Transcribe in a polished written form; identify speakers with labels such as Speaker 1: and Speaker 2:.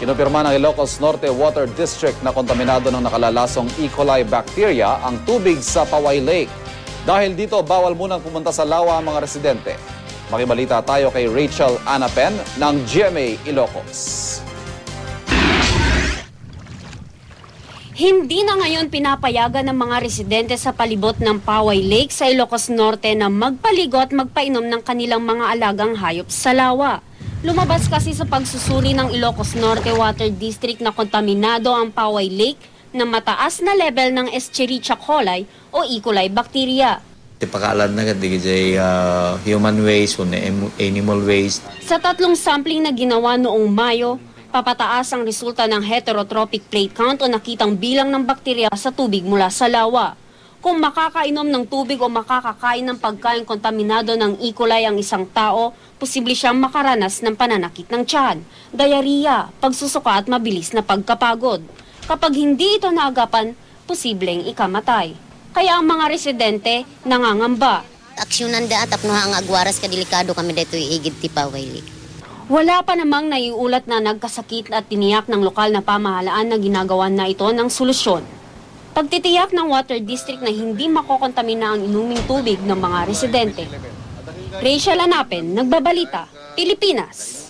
Speaker 1: Kinumpirma ng Ilocos Norte Water District na kontaminado ng nakalalasong E. coli bacteria ang tubig sa Paway Lake. Dahil dito, bawal munang pumunta sa lawa ang mga residente. Makibalita tayo kay Rachel Anapen ng GMA Ilocos.
Speaker 2: Hindi na ngayon pinapayagan ng mga residente sa palibot ng Paway Lake sa Ilocos Norte na magpaligo at magpainom ng kanilang mga alagang hayop sa lawa. Lumabas kasi sa pagsusuri ng Ilocos Norte Water District na kontaminado ang Paway Lake na mataas na level ng Escherichia coli o E. coli bacteria.
Speaker 3: Pakalan na kasi human waste o animal waste.
Speaker 2: Sa 3 sampling na ginawa noong Mayo, papataas ang resulta ng heterotrophic plate count o nakitang bilang ng bakterya sa tubig mula sa lawa. Kung makakainom ng tubig o makakakain ng pagkain kontaminado ng E. coli ang isang tao, posible siyang makaranas ng pananakit ng tiyan, diarrhea, pagsusuka at mabilis na pagkapagod. Kapag hindi ito naagapan, posibleng ikamatay. Kaya ang mga residente nangangamba.
Speaker 4: Aksyonan da tapno ang agwaras ka delikado kami dito iigid ti Paway Lake.
Speaker 2: Wala pa namang naiulat na nagkasakit at tiniyak ng lokal na pamahalaan na ginagawan na ito ng solusyon. Pagtitiyak ng Water District na hindi makokontamina ang inuming tubig ng mga residente. Rachel Anapen, Nagbabalita, Pilipinas.